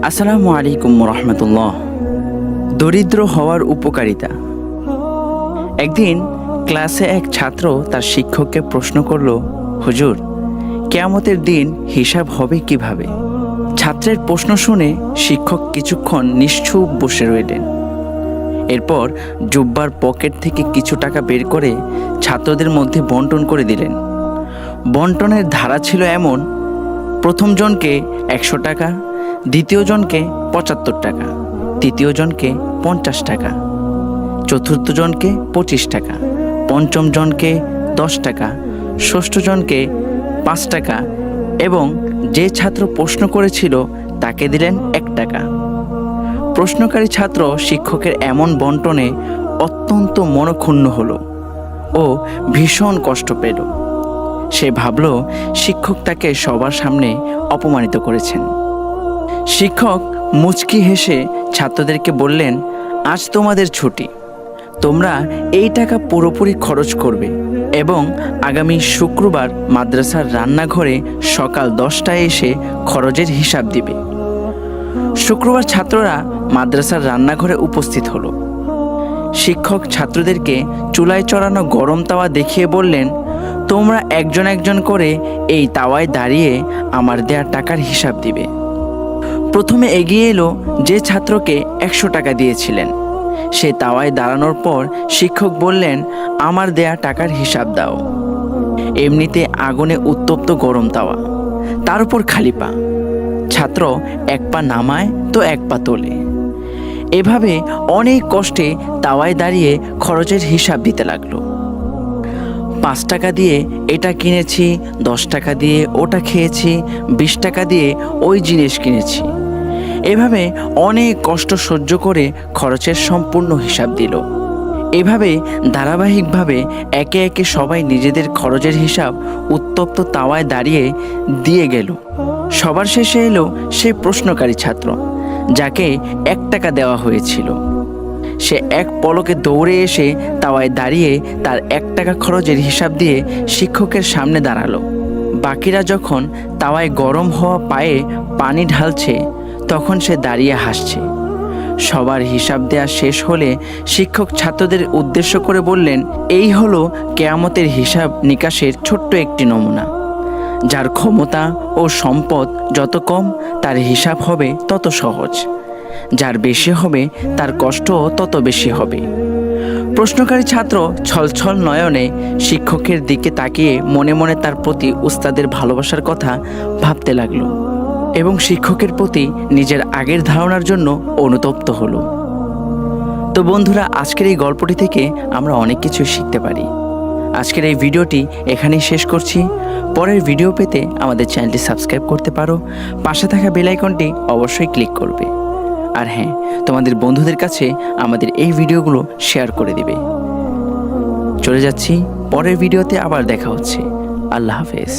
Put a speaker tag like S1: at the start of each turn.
S1: আসসালামু আলাইকুম রহমতুল্লাহ। দরিদ্র হওয়ার উপকারিতা। একদিন ক্লাসে এক ছাত্র তার শিক্ষককে প্রশ্ন করল, হুজুর, কিয়ামতের দিন হিসাব হবে কিভাবে? ছাত্রের প্রশ্ন শুনে শিক্ষক কিছুক্ষণ নিশ্চুপ বসে রইলেন। এরপর জুব্বার পকেট থেকে কিছু টাকা বের করে ছাত্রদের মধ্যে বন্টন করে দিলেন। বন্টনের ধারা ছিল এমন: প্রথম জনকে 100 টাকা, দ্বিতীয় জনকে 75 টাকা, তৃতীয় জনকে 50 টাকা, চতুর্থ জনকে 25 টাকা, পঞ্চম জনকে 10 টাকা, ষষ্ঠ জনকে 5 টাকা এবং যে ছাত্র প্রশ্ন করেছিল তাকে দিলেন 1 টাকা। প্রশ্নকারী ছাত্র শিক্ষকের এমন বন্টনে অত্যন্ত মনক্ষুণ্ণ হলো ও ভীষণ কষ্ট পেল। সে ভাবল শিক্ষক তাকে সবার সামনে অপমানিত করেছেন। শিক্ষক মুচকি হেসে ছাত্রদেরকে বললেন, আজ তোমাদের ছুটি, তোমরা এই টাকা পুরোপুরি খরচ করবে এবং আগামী শুক্রবার মাদ্রাসার রান্নাঘরে সকাল 10টায় এসে খরচের হিসাব দিবে। শুক্রবার ছাত্ররা মাদ্রাসার রান্নাঘরে উপস্থিত হলো। শিক্ষক ছাত্রদেরকে চুলায় চড়ানো গরম তাওয়া দেখিয়ে বললেন, তোমরা একজন একজন করে এই তাওয়ায় দাঁড়িয়ে আমার দেয়া টাকার হিসাব দিবে। প্রথমে এগিয়ে এলো যে ছাত্রকে 100 টাকা দিয়েছিলেন। সে তাওয়ায় দাঁড়ানোর পর শিক্ষক বললেন, আমার দেয়া টাকার হিসাব দাও। এমনিতে আগুনে উত্তপ্ত গরম তাওয়া, তার উপর খালি পা। ছাত্র এক পা নামায় তো এক পা তোলে। এভাবে অনেক কষ্টে তাওয়ায় দাঁড়িয়ে খরচের হিসাব দিতে লাগলো। 5 টাকা দিয়ে এটা কিনেছি, 10 টাকা দিয়ে ওটা খেয়েছি, 20 টাকা দিয়ে ওই জিনিস কিনেছি। এভাবে অনেক কষ্ট সহ্য করে খরচের সম্পূর্ণ হিসাব দিল। এভাবে ধারাবাহিকভাবে একে একে সবাই নিজেদের খরচের হিসাব উত্তপ্ত তাওয়ায় দাঁড়িয়ে দিয়ে গেল। সবার শেষে এলো সে প্রশ্নকারী ছাত্র, যাকে 1 টাকা দেওয়া হয়েছিল। সে এক পলকে দৌড়ে এসে তাওয়ায় দাঁড়িয়ে তার 1 টাকা খরচের হিসাব দিয়ে শিক্ষকের সামনে দাঁড়ালো। বাকিরা যখন তাওয়ায় গরম হওয়া পায়ে পানি ঢালছে, তখন সে দাঁড়িয়ে হাসছে। সবার হিসাব দেয়া শেষ হলে শিক্ষক ছাত্রদের উদ্দেশ্য করে বললেন, এই হলো কিয়ামতের হিসাব নিকাশের ছোট্ট একটি নমুনা। যার ক্ষমতা ও সম্পদ যত কম, তার হিসাব হবে তত সহজ। যার বেশি হবে, তার কষ্টও তত বেশি হবে। প্রশ্নকারী ছাত্র ছলছল নয়নে শিক্ষকের দিকে তাকিয়ে মনে মনে তার প্রতি উস্তাদের ভালোবাসার কথা ভাবতে লাগলো এবং শিক্ষকের প্রতি নিজের আগের ধারণার জন্য অনুতপ্ত হলো। তো বন্ধুরা, আজকের এই গল্পটি থেকে আমরা অনেক কিছু শিখতে পারি। আজকের এই ভিডিওটি এখানেই শেষ করছি। পরের ভিডিও পেতে আমাদের চ্যানেলটি সাবস্ক্রাইব করতে পারো। পাশে থাকা বেল আইকনটি অবশ্যই ক্লিক করবে। আর হ্যাঁ, তোমাদের বন্ধুদের কাছে আমাদের এই ভিডিওগুলো শেয়ার করে দিবে। চলে যাচ্ছি, পরের ভিডিওতে আবার দেখা হচ্ছে। আল্লাহ হাফেজ।